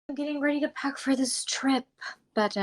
I'm getting ready to pack for this trip, but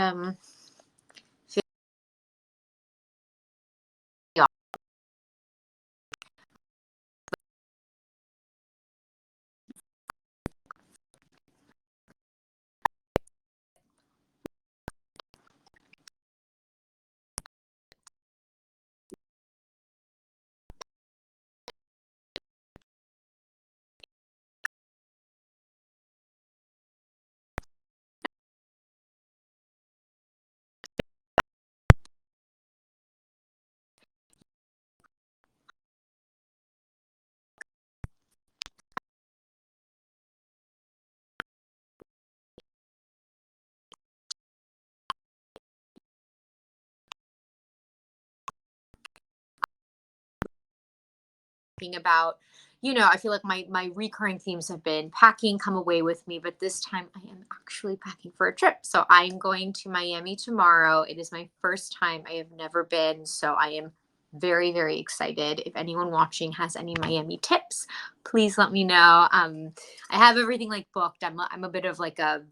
about, I feel like my recurring themes have been packing, come away with me, but this time I am actually packing for a trip. So I'm going to Miami tomorrow. It is my first time. I have never been, so I am very, very excited. If anyone watching has any Miami tips, please let me know. I have everything like booked. I'm a bit of like a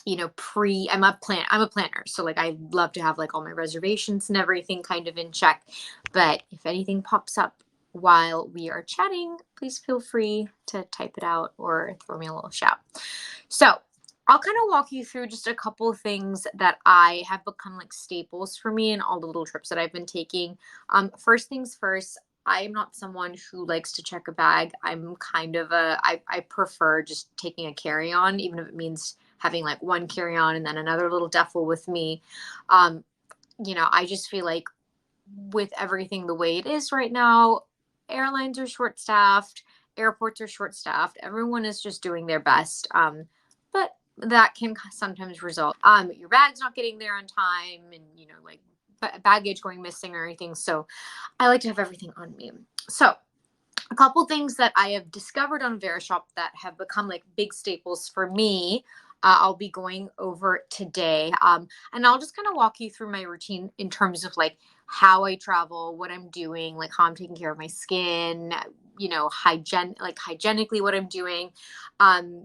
I'm a planner, so like I love to have like all my reservations and everything kind of in check. But if anything pops up while we are chatting, please feel free to type it out or throw me a little shout. So I'll kind of walk you through just a couple of things that I have become like staples for me in all the little trips that I've been taking. First things first, I am not someone who likes to check a bag. I'm kind of I prefer just taking a carry-on, even if it means having like one carry-on and then another little duffel with me. Um, I just feel like with everything the way it is right now, airlines are short-staffed, airports are short-staffed, everyone is just doing their best. But that can sometimes result your bag's not getting there on time, and like baggage going missing or anything. So I like to have everything on me. So a couple things that I have discovered on Verishop that have become like big staples for me. I'll be going over today. And I'll just kind of walk you through my routine in terms of like how I travel, what I'm doing, like how I'm taking care of my skin, hygienically what I'm doing.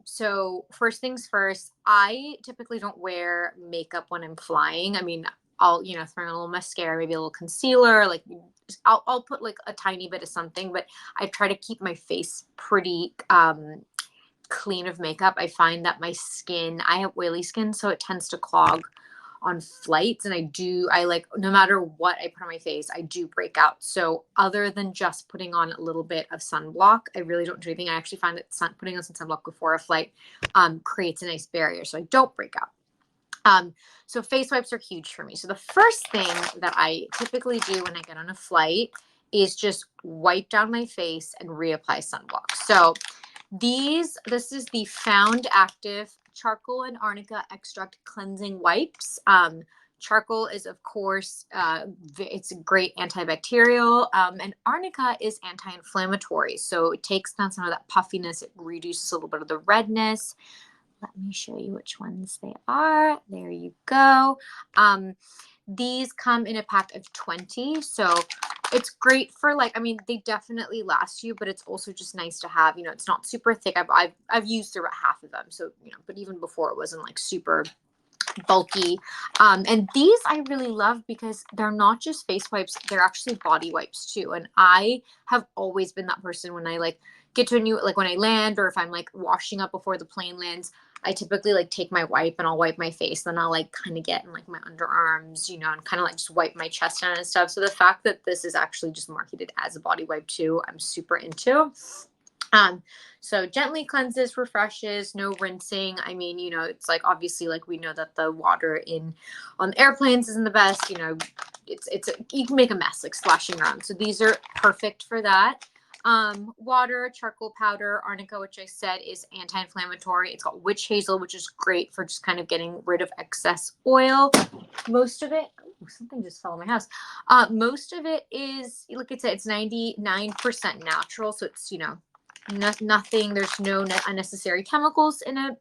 So first things first, I typically don't wear makeup when I'm flying. I mean, I'll, throw in a little mascara, maybe a little concealer, like I'll put like a tiny bit of something, but I try to keep my face pretty clean of makeup. I find that my skin, I have oily skin, so it tends to clog on flights. And I like, no matter what I put on my face, I do break out. So other than just putting on a little bit of sunblock, I really don't do anything. I actually find that putting on some sunblock before a flight creates a nice barrier, so I don't break out. So face wipes are huge for me. So the first thing that I typically do when I get on a flight is just wipe down my face and reapply sunblock. So this is the Found Active Charcoal and Arnica Extract Cleansing Wipes. Charcoal is, of course, it's a great antibacterial, and arnica is anti-inflammatory. So it takes down some of that puffiness. It reduces a little bit of the redness. Let me show you which ones they are. There you go. These come in a pack of 20. So it's great for like, I mean, they definitely last you, but it's also just nice to have, it's not super thick. I've used through about half of them. So, but even before it wasn't like super bulky. And these I really love because they're not just face wipes, they're actually body wipes too. And I have always been that person when I like get to a new, like when I land or if I'm like washing up before the plane lands, I typically like take my wipe and I'll wipe my face. Then I'll like kind of get in like my underarms, and kind of like just wipe my chest down and stuff. So the fact that this is actually just marketed as a body wipe too, I'm super into. So gently cleanses, refreshes, no rinsing. I mean, it's like obviously like we know that the water on airplanes isn't the best, you can make a mess like splashing around. So these are perfect for that. Water, charcoal powder, arnica, which I said is anti-inflammatory. It's got witch hazel, which is great for just kind of getting rid of excess oil. Most of it, something just fell in my house. Most of it is, look, it's 99% natural. So it's, nothing, there's no unnecessary chemicals in it.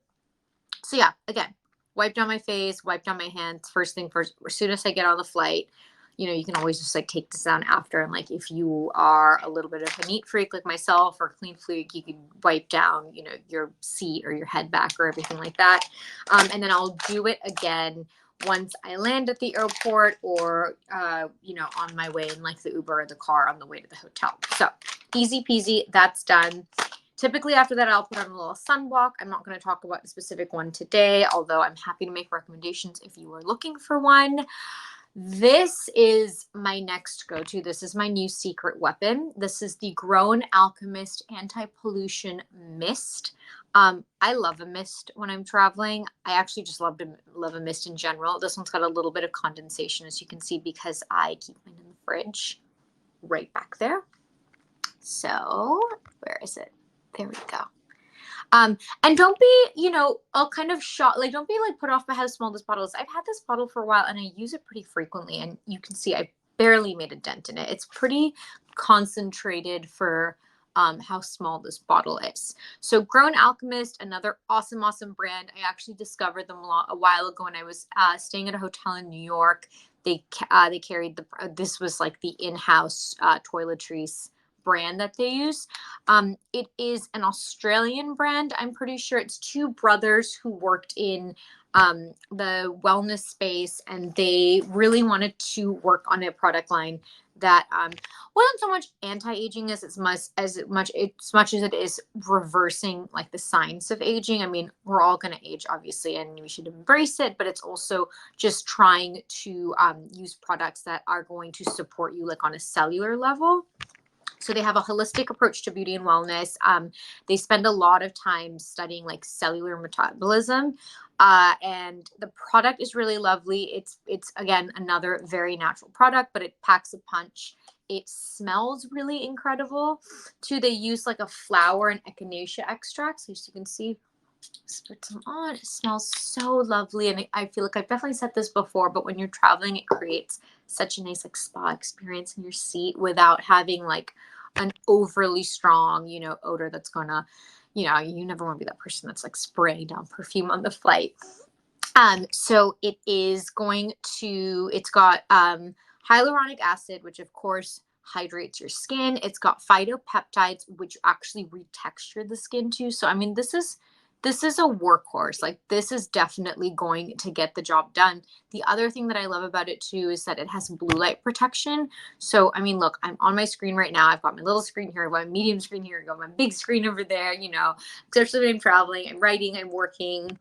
So yeah, again, wipe down my face, wipe down my hands first thing first, as soon as I get on the flight, you know, you can always just like take this down after. And like, if you are a little bit of a neat freak like myself or clean freak, you can wipe down, you know, your seat or your head back or everything like that. And then I'll do it again once I land at the airport or, you know, on my way in like the Uber or the car on the way to the hotel. So easy peasy, that's done. Typically after that, I'll put on a little sunblock. I'm not going to talk about a specific one today, although I'm happy to make recommendations if you are looking for one. This is my next go-to. This is my new secret weapon. This is the Grown Alchemist Anti-Pollution Mist. I love a mist when I'm traveling. I actually just love a mist in general. This one's got a little bit of condensation, as you can see, because I keep mine in the fridge right back there. So where is it? There we go. And don't be, you know, all kind of shocked, like don't be like put off by how small this bottle is. I've had this bottle for a while and I use it pretty frequently, and you can see I barely made a dent in it. It's pretty concentrated for how small this bottle is. So Grown Alchemist, another awesome brand. I actually discovered them a while ago when I was staying at a hotel in New York. They carried this was like the in-house toiletries brand that they use. It is an Australian brand. I'm pretty sure it's two brothers who worked in the wellness space, and they really wanted to work on a product line that wasn't so much anti-aging as much as it is reversing like the signs of aging. I mean, we're all going to age, obviously, and we should embrace it, but it's also just trying to use products that are going to support you like on a cellular level. So they have a holistic approach to beauty and wellness. They spend a lot of time studying like cellular metabolism, and the product is really lovely. It's again another very natural product, but it packs a punch. It smells really incredible too. They use like a flower and echinacea extract, so as you can see, spit some on. It smells so lovely, and I feel like I've definitely said this before, but when you're traveling, it creates such a nice like spa experience in your seat without having like an overly strong, you know, odor that's gonna, you know, you never want to be that person that's like spraying down perfume on the flight. So it's got hyaluronic acid, which of course hydrates your skin. It's got phytopeptides, which actually retexture the skin too. So I mean, this is a workhorse. Like this is definitely going to get the job done. The other thing that I love about it too is that it has blue light protection. So, I mean, look, I'm on my screen right now. I've got my little screen here, I've got my medium screen here, I've got my big screen over there, you know, especially when I'm traveling, I'm writing, I'm working.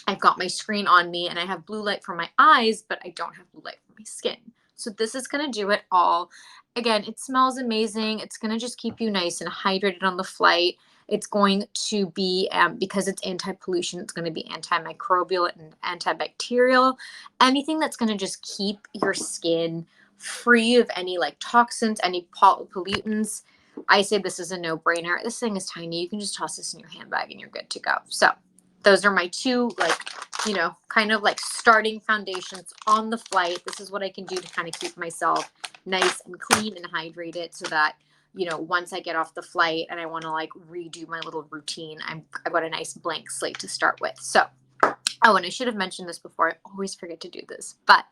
I've got my screen on me and I have blue light for my eyes, but I don't have blue light for my skin. So this is going to do it all. Again, it smells amazing. It's going to just keep you nice and hydrated on the flight. It's going to be, because it's anti-pollution, it's going to be antimicrobial and antibacterial. Anything that's going to just keep your skin free of any like toxins, any pollutants. I say this is a no-brainer. This thing is tiny. You can just toss this in your handbag and you're good to go. So those are my two, like, you know, kind of like starting foundations on the flight. This is what I can do to kind of keep myself nice and clean and hydrated so that, you know, once I get off the flight and I want to like redo my little routine, I've got a nice blank slate to start with. So, oh, and I should have mentioned this before. I always forget to do this. But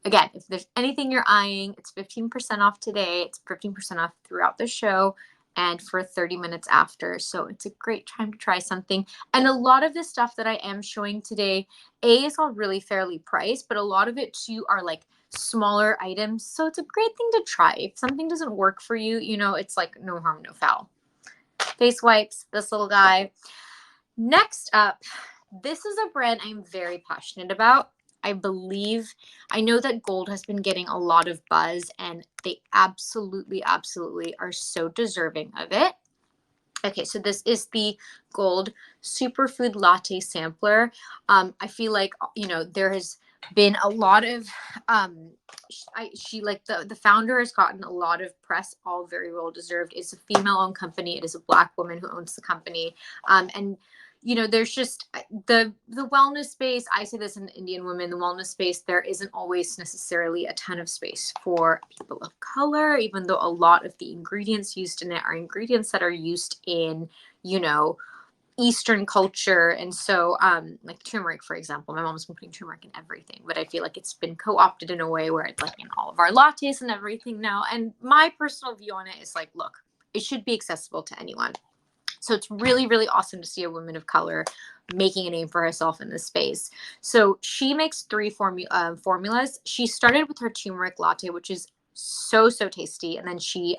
again, if there's anything you're eyeing, it's 15% off today. It's 15% off throughout the show and for 30 minutes after. So it's a great time to try something. And a lot of this stuff that I am showing today, is all really fairly priced, but a lot of it too are like smaller items. So it's a great thing to try. If something doesn't work for you, you know, it's like no harm, no foul. Face wipes, this little guy. Next up, this is a brand I'm very passionate about. I know that Gold has been getting a lot of buzz, and they absolutely are so deserving of it. Okay, so this is the Gold Superfood Latte Sampler. I feel like, you know, there has been a lot of, the founder has gotten a lot of press, all very well deserved. It's a female-owned company. It is a Black woman who owns the company, and you know, there's just the wellness space. I say this in Indian women, the wellness space, there isn't always necessarily a ton of space for people of color, even though a lot of the ingredients used in it are ingredients that are used in, you know, Eastern culture. And so, like turmeric, for example, my mom's been putting turmeric in everything, but I feel like it's been co-opted in a way where it's like in all of our lattes and everything now. And my personal view on it is like, look, it should be accessible to anyone. So it's really, really awesome to see a woman of color making a name for herself in this space. So she makes three formulas. She started with her turmeric latte, which is so, so tasty. And then she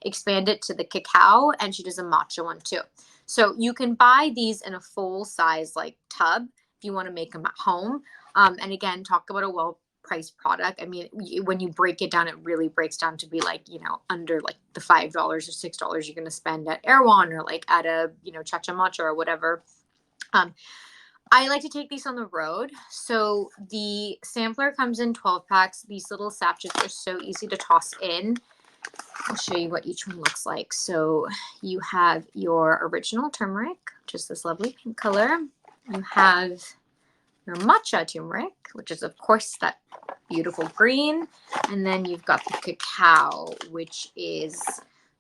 expanded to the cacao, and she does a matcha one too. So you can buy these in a full size like tub if you want to make them at home. And again, talk about a well-priced product. I mean, when you break it down, it really breaks down to be like, under like the $5 or $6 you're going to spend at Erewhon or like at a, Chacha Matcha or whatever. I like to take these on the road. So the sampler comes in 12 packs. These little sachets are so easy to toss in. I'll show you what each one looks like. So you have your original turmeric, which is this lovely pink color. You have your matcha turmeric, which is of course that beautiful green. And then you've got the cacao, which is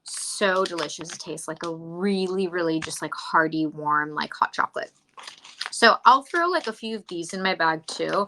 so delicious. It tastes like a really, really just like hearty, warm, like hot chocolate. So I'll throw like a few of these in my bag too.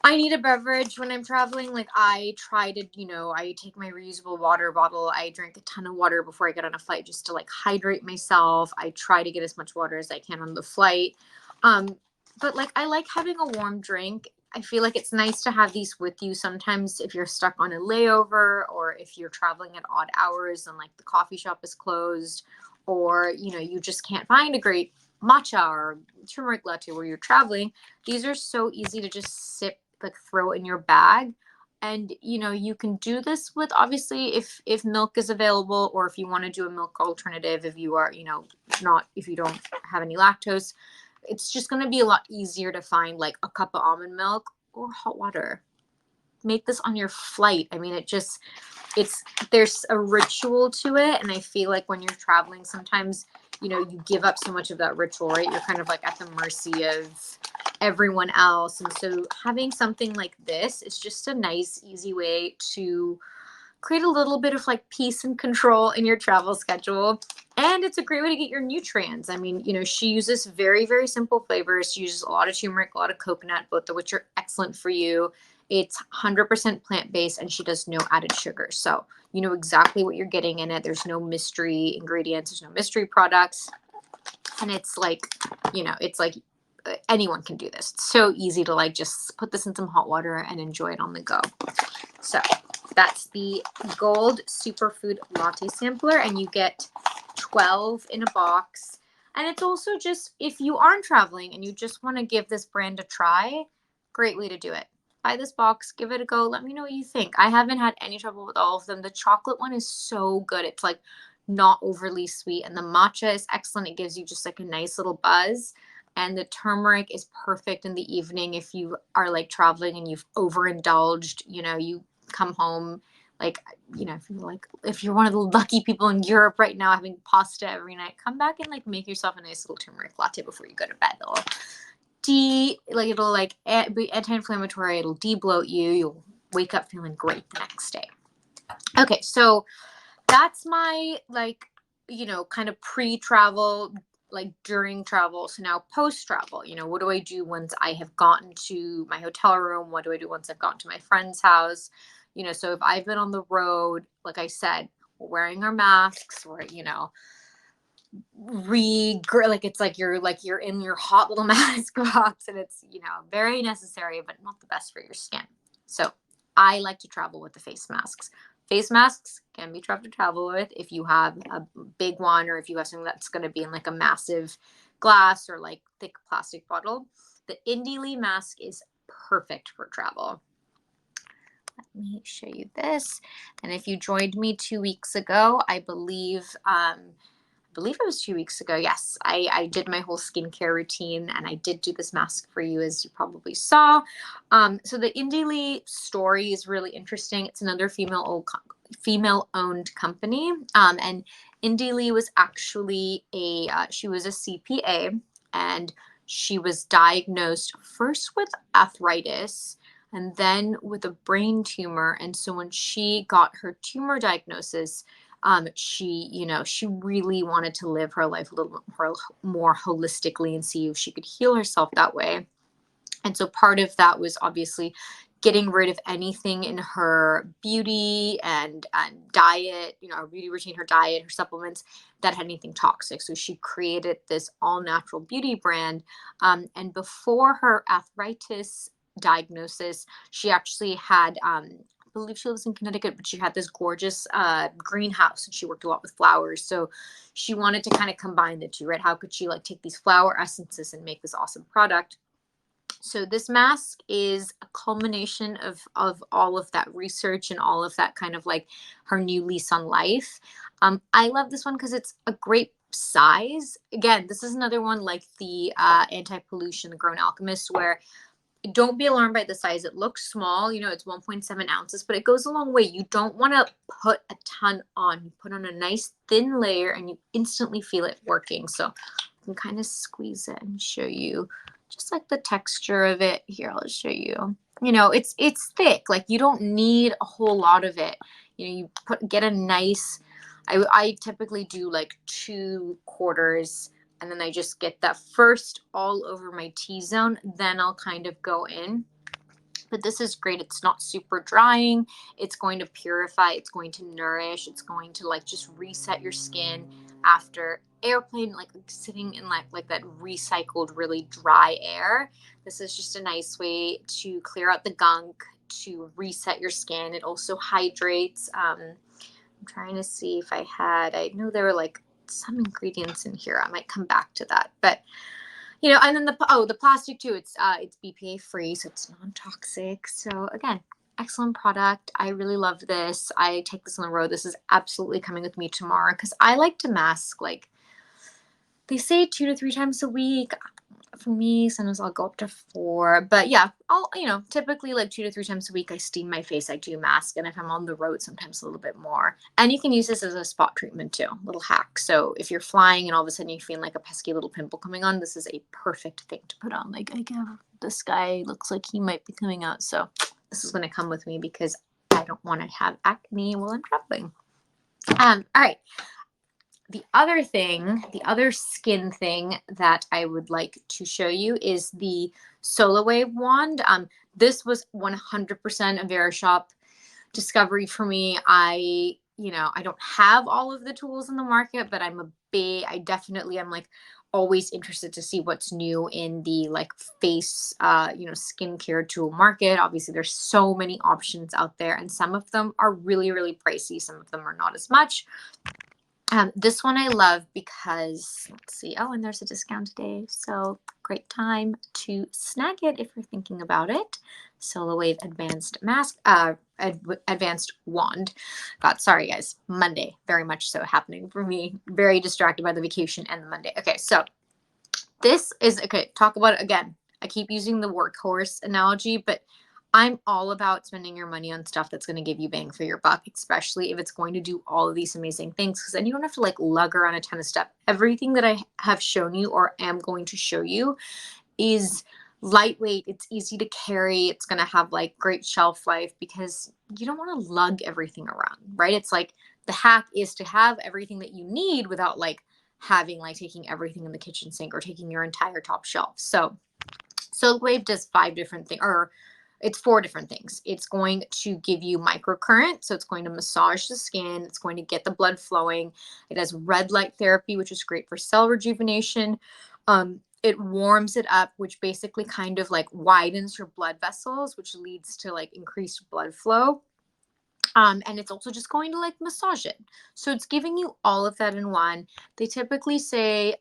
I need a beverage when I'm traveling. Like I try to, I take my reusable water bottle. I drink a ton of water before I get on a flight just to like hydrate myself. I try to get as much water as I can on the flight. But like I like having a warm drink. I feel like it's nice to have these with you sometimes if you're stuck on a layover or if you're traveling at odd hours and like the coffee shop is closed or, you just can't find a great matcha or turmeric latte where you're traveling. These are so easy to just sip, like throw in your bag. And you can do this with obviously if milk is available or if you want to do a milk alternative, if you are not, if you don't have any lactose, it's just going to be a lot easier to find like a cup of almond milk or hot water. Make this on your flight. I mean, there's a ritual to it. And I feel like when you're traveling, sometimes, you give up so much of that ritual, right? You're kind of like at the mercy of everyone else. And so having something like this is just a nice, easy way to create a little bit of like peace and control in your travel schedule. And it's a great way to get your nutrients. I mean, she uses very, very simple flavors. She uses a lot of turmeric, a lot of coconut, both of which are excellent for you. It's 100% plant-based and she does no added sugar. So you know exactly what you're getting in it. There's no mystery ingredients. There's no mystery products. And it's like, it's like anyone can do this. It's so easy to like just put this in some hot water and enjoy it on the go. So that's the gold superfood latte sampler, and you get 12 in a box. And it's also just, if you aren't traveling and you just want to give this brand a try, great way to do it. Buy this box, give it a go. Let me know what you think. I haven't had any trouble with all of them. The chocolate one is so good. It's like not overly sweet. And the matcha is excellent. It gives you just like a nice little buzz. And the turmeric is perfect in the evening if you are like traveling and you've overindulged, you come home like, if you're one of the lucky people in Europe right now having pasta every night, come back and like make yourself a nice little turmeric latte before you go to bed. It'll be anti-inflammatory. It'll de-bloat you. You'll wake up feeling great the next day. Okay, so that's my kind of pre-travel, like during travel. So now post-travel, what do I do once I have gotten to my hotel room? What do I do once I've gotten to my friend's house? So if I've been on the road, like I said, we're wearing our masks, or it's like you're in your hot little mask box, and it's very necessary, but not the best for your skin. So I like to travel with the face masks. Face masks can be tough to travel with if you have a big one, or if you have something that's going to be in like a massive glass or like thick plastic bottle. The Indie Lee mask is perfect for travel. Let me show you this. And if you joined me 2 weeks ago, I believe it was 2 weeks ago. Yes, I did my whole skincare routine, and I did do this mask for you, as you probably saw. So the Indie Lee story is really interesting. It's another female-owned company, and Indie Lee was actually she was a CPA, and she was diagnosed first with arthritis and then with a brain tumor. And so when she got her tumor diagnosis, She really wanted to live her life a little bit more holistically and see if she could heal herself that way. And so part of that was obviously getting rid of anything in her beauty and diet, her beauty routine, her diet, her supplements that had anything toxic. So she created this all natural beauty brand. And before her arthritis diagnosis, she actually had, I believe she lives in Connecticut, but she had this gorgeous greenhouse and she worked a lot with flowers. So she wanted to kind of combine the two, right? How could she like take these flower essences and make this awesome product? So this mask is a culmination of all of that research and all of that kind of like her new lease on life. I love this one because it's a great size. Again, this is another one like the anti-pollution, the Grown Alchemist, where don't be alarmed by the size. It looks small, it's 1.7 ounces, but it goes a long way. You don't want to put a ton on. You put on a nice thin layer and you instantly feel it working. So you can kind of squeeze it and show you just like the texture of it. Here, I'll show you. It's thick. Like you don't need a whole lot of it. You get a nice, I typically do like 2/4, and then I just get that first all over my T-zone. Then I'll kind of go in. But this is great. It's not super drying. It's going to purify. It's going to nourish. It's going to like just reset your skin after airplane, like sitting in like that recycled, really dry air. This is just a nice way to clear out the gunk, to reset your skin. It also hydrates. I'm trying to see if I know there were like some ingredients in here. I might come back to that. But and then the plastic too, it's BPA free, so it's non-toxic. So again, excellent product. I really love this. I take this on the road. This is absolutely coming with me tomorrow because I like to mask, like they say 2 to 3 times a week. For me, sometimes I'll go up to 4, but yeah, I'll, typically like 2 to 3 times a week, I steam my face, I do mask. And if I'm on the road, sometimes a little bit more. And you can use this as a spot treatment too, little hack. So if you're flying and all of a sudden you feel like a pesky little pimple coming on, this is a perfect thing to put on. Like, this guy looks like he might be coming out. So this is going to come with me because I don't want to have acne while I'm traveling. All right. The other skin thing that I would like to show you is the Solar Wave wand. This was 100% a Verishop discovery for me. I don't have all of the tools in the market, but I definitely am like always interested to see what's new in the like face, skincare tool market. Obviously, there's so many options out there, and some of them are really, really pricey. Some of them are not as much. This one I love because, let's see, and there's a discount today, so great time to snag it if you're thinking about it. Solar Wave Advanced Mask, Advanced Wand. God, sorry guys, Monday, very much so happening for me. Very distracted by the vacation and the Monday. Okay, so this is, talk about it again. I keep using the workhorse analogy, but I'm all about spending your money on stuff that's going to give you bang for your buck, especially if it's going to do all of these amazing things, because then you don't have to like lug around a ton of stuff. Everything that I have shown you or am going to show you is lightweight. It's easy to carry. It's going to have like great shelf life because you don't want to lug everything around, right? It's like the hack is to have everything that you need without like having like taking everything in the kitchen sink or taking your entire top shelf. So Wave does 5 different things, or it's 4 different things. It's going to give you microcurrent, so it's going to massage the skin. It's going to get the blood flowing. It has red light therapy, which is great for cell rejuvenation. It warms it up, which basically kind of like widens your blood vessels, which leads to like increased blood flow. And it's also just going to like massage it. So it's giving you all of that in one. They typically say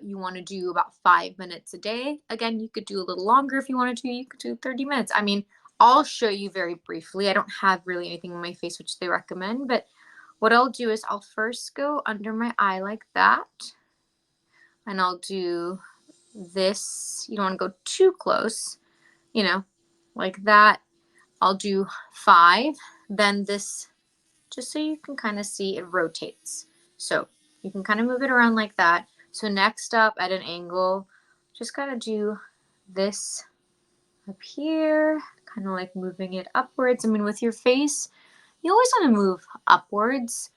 you want to do about 5 minutes a day. Again, you could do a little longer if you wanted to. You could do 30 minutes. I mean, I'll show you very briefly. I don't have really anything on my face which they recommend, but what I'll do is I'll first go under my eye like that. And I'll do this. You don't want to go too close, like that. I'll do 5. Then this, just so you can kind of see, it rotates. So you can kind of move it around like that. So next up at an angle, just gotta do this up here, kind of like moving it upwards. I mean, with your face, you always want to move upwards.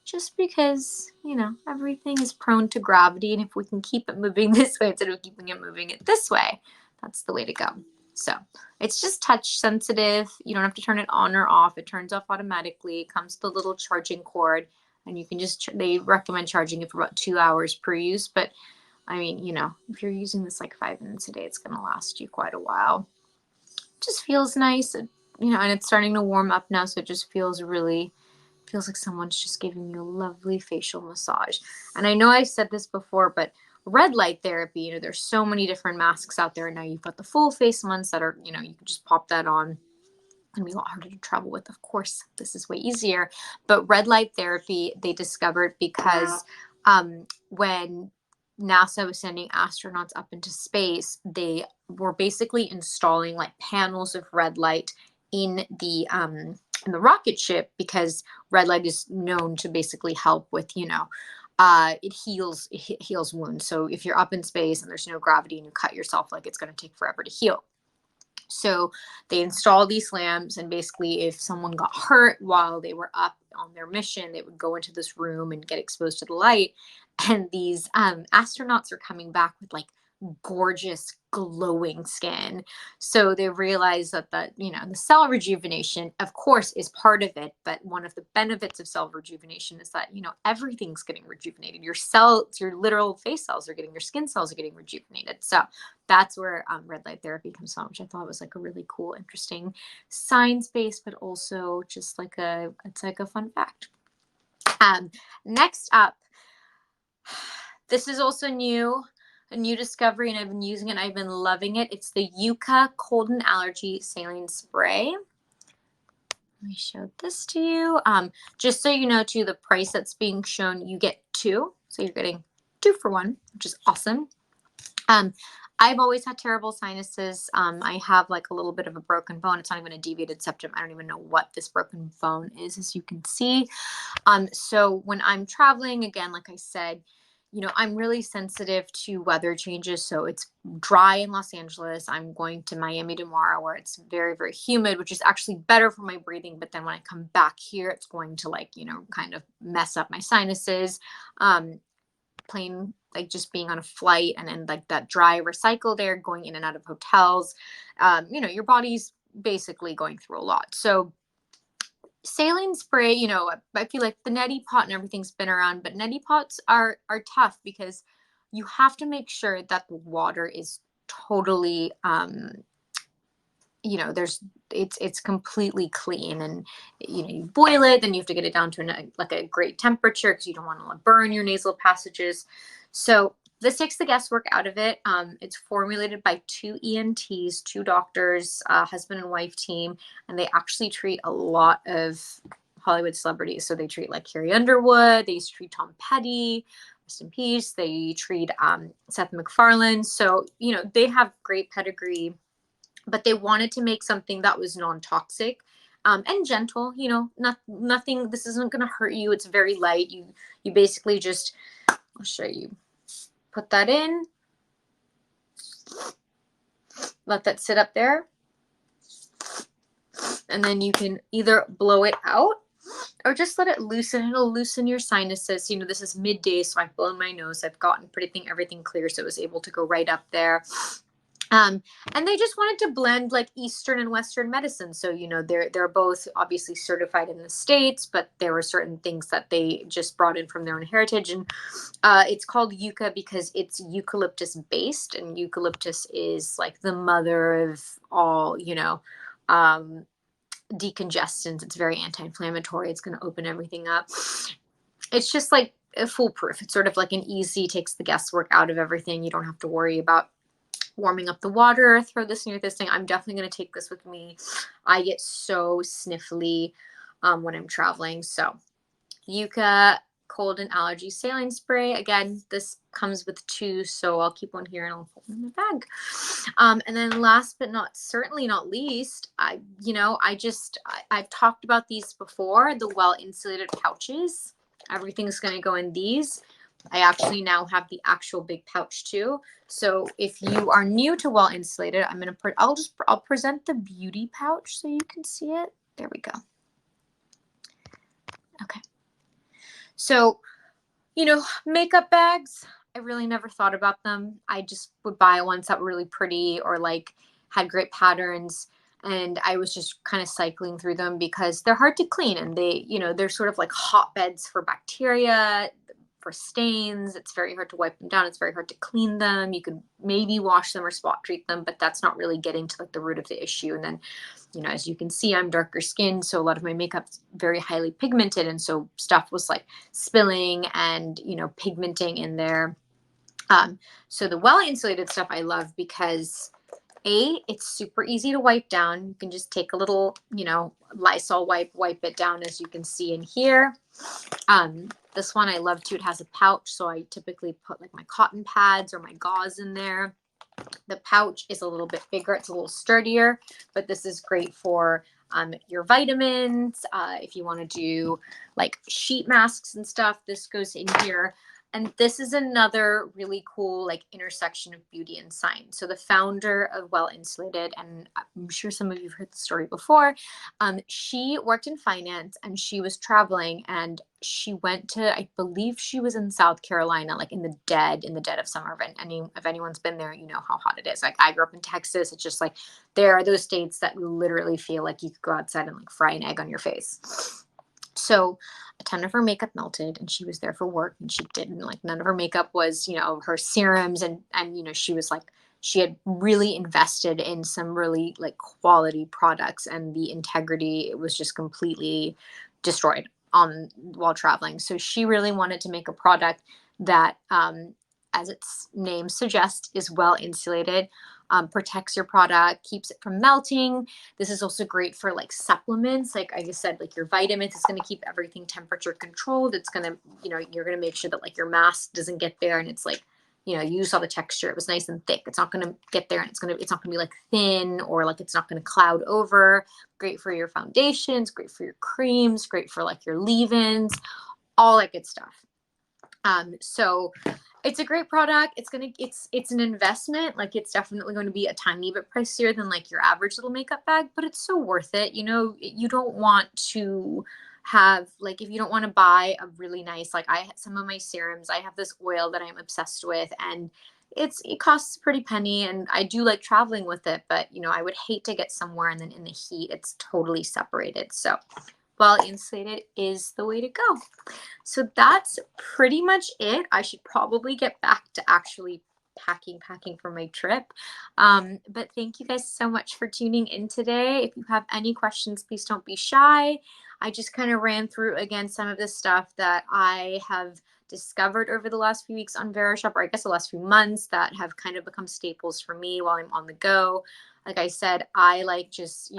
just because, you know, everything is prone to gravity. And if we can keep it moving this way instead of keeping it moving it this way, that's the way to go. So it's just touch sensitive. You don't have to turn it on or off. It turns off automatically. It comes with a little charging cord, and you can just, they recommend charging it for about 2 hours per use. But I mean, you know, if you're using this like 5 minutes a day, it's going to last you quite a while. It just feels nice, you know, and it's starting to warm up now. So it just feels like someone's just giving you a lovely facial massage. And I know I've said this before, but red light therapy, you know, there's so many different masks out there. Now you've got the full face ones that are, you know, you can just pop that on. Gonna be a lot harder to travel with, of course. This is way easier. But red light therapy, they discovered because when NASA was sending astronauts up into space, they were basically installing like panels of red light in the rocket ship, because red light is known to basically help with, you know, it heals wounds. So if you're up in space and there's no gravity and you cut yourself, like, it's going to take forever to heal. So they installed these lamps, and basically if someone got hurt while they were up on their mission, they would go into this room and get exposed to the light. And these astronauts are coming back with like gorgeous glowing skin. So they realized that you know, the cell rejuvenation of course is part of it, but one of the benefits of cell rejuvenation is that, you know, everything's getting rejuvenated. Your cells, your literal face cells are getting, your skin cells are getting rejuvenated. So that's where red light therapy comes from, which I thought was like a really cool, interesting science based, but also just like it's like a fun fact. Next up, this is also a new discovery, and I've been using it and I've been loving it. It's the Yucca Cold and Allergy Saline Spray. Let me show this to you. Just so you know, too, the price that's being shown, you get 2. So you're getting 2 for 1, which is awesome. I've always had terrible sinuses. I have like a little bit of a broken bone. It's not even a deviated septum. I don't even know what this broken bone is, as you can see. So when I'm traveling, again, like I said, you know, I'm really sensitive to weather changes. So it's dry in Los Angeles. I'm going to Miami tomorrow, where it's very, very humid, which is actually better for my breathing. But then when I come back here, it's going to, like, you know, kind of mess up my sinuses. Plain, like, just being on a flight and then like that dry recycle there, going in and out of hotels, you know, your body's basically going through a lot. So saline spray, you know, I feel like the neti pot and everything's been around, but neti pots are tough because you have to make sure that the water is totally you know, it's completely clean, and you know, you boil it, then you have to get it down to like a great temperature, because you don't want to burn your nasal passages. So this takes the guesswork out of it. It's formulated by 2 ENTs, 2 doctors, husband and wife team, and they actually treat a lot of Hollywood celebrities. So they treat like Carrie Underwood, they used to treat Tom Petty, rest in peace. They treat Seth MacFarlane. So, you know, they have great pedigree, but they wanted to make something that was non-toxic and gentle. You know, nothing. This isn't going to hurt you. It's very light. You basically just, I'll show you. Put that in. Let that sit up there, and then you can either blow it out or just let it loosen. It'll loosen your sinuses. You know, this is midday, so I've blown my nose. I've gotten everything clear, so it was able to go right up there. And they just wanted to blend like Eastern and Western medicine. So, you know, they're both obviously certified in the States, but there were certain things that they just brought in from their own heritage. And it's called Yucca because it's eucalyptus based, and eucalyptus is like the mother of all, you know, decongestants. It's very anti-inflammatory. It's going to open everything up. It's just like foolproof. It's sort of like an easy, takes the guesswork out of everything. You don't have to worry about warming up the water, throw this near this thing. I'm definitely going to take this with me. I get so sniffly when I'm traveling. So Yucca Cold and Allergy Saline Spray. Again, this comes with 2, so I'll keep one here and I'll put one in my bag. And then last but certainly not least, I've talked about these before, the well-insulated pouches. Everything's going to go in these. I actually now have the actual big pouch too. So if you are new to well insulated, I'll present the beauty pouch so you can see it. There we go. Okay. So, makeup bags, I really never thought about them. I just would buy ones that were really pretty or like had great patterns. And I was just kind of cycling through them because they're hard to clean and they're sort of like hotbeds for bacteria, for stains. It's very hard to wipe them down. It's very hard to clean them. You could maybe wash them or spot treat them, but that's not really getting to like the root of the issue. And then as you can see, I'm darker skinned, so a lot of my makeup's very highly pigmented, and so stuff was like spilling and pigmenting in there. So the well insulated stuff I love because it's super easy to wipe down. You can just take a little, Lysol wipe it down, as you can see in here. This one I love too. It has a pouch, so I typically put like my cotton pads or my gauze in there. The pouch is a little bit bigger. It's a little sturdier, but this is great for your vitamins. If you want to do like sheet masks and stuff, this goes in here. And this is another really cool like intersection of beauty and science. So the founder of Well Insulated, and I'm sure some of you have heard the story before, she worked in finance and she was traveling and she went to, I believe she was in South Carolina, like in the dead of summer. If anyone's been there, you know how hot it is. Like I grew up in Texas. It's just like there are those states that literally feel like you could go outside and like fry an egg on your face. So a ton of her makeup melted and she was there for work and she didn't like none of her makeup was, her serums and she was like she had really invested in some really like quality products and the integrity, it was just completely destroyed on while traveling. So she really wanted to make a product that as its name suggests is well insulated, protects your product, keeps it from melting. This is also great for like supplements. Like I just said, like your vitamins, it's going to keep everything temperature controlled. It's going to, you're going to make sure that like your mask doesn't get there and it's like, you saw the texture. It was nice and thick. It's not going to get there and it's not going to be like thin or like it's not going to cloud over. Great for your foundations, great for your creams, great for like your leave-ins, all that good stuff. So it's a great product. It's an investment. Like it's definitely going to be a tiny bit pricier than like your average little makeup bag, but it's so worth it. You don't want to have like, if you don't want to buy a really nice, like some of my serums, I have this oil that I'm obsessed with and it costs a pretty penny and I do like traveling with it, but I would hate to get somewhere and then in the heat, it's totally separated. So well insulated is the way to go. So that's pretty much it. I should probably get back to actually packing for my trip. But thank you guys so much for tuning in today. If you have any questions, please don't be shy. I just kind of ran through again some of the stuff that I have discovered over the last few weeks on Verishop, or I guess the last few months, that have kind of become staples for me while I'm on the go. Like I said, I like just,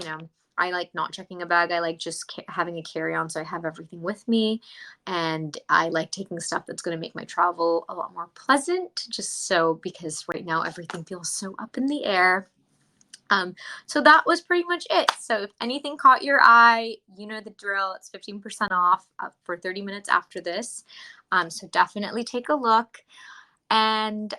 I like not checking a bag. I like just having a carry-on so I have everything with me. And I like taking stuff that's going to make my travel a lot more pleasant, just so because right now everything feels so up in the air. So that was pretty much it. So if anything caught your eye, you know the drill. It's 15% off for 30 minutes after this. So definitely take a look. And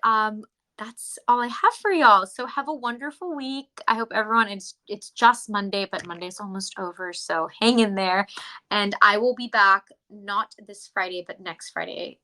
that's all I have for y'all. So have a wonderful week. I hope everyone, it's just Monday, but Monday's almost over. So hang in there. And I will be back not this Friday, but next Friday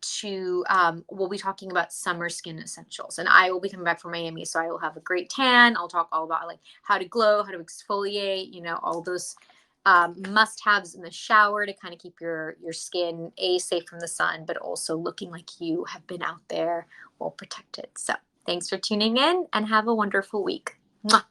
to we'll be talking about summer skin essentials, and I will be coming back from Miami, so I will have a great tan. I'll talk all about like how to glow, how to exfoliate, all those must-haves in the shower to kind of keep your skin safe from the sun, but also looking like you have been out there well protected. So thanks for tuning in and have a wonderful week. Mwah.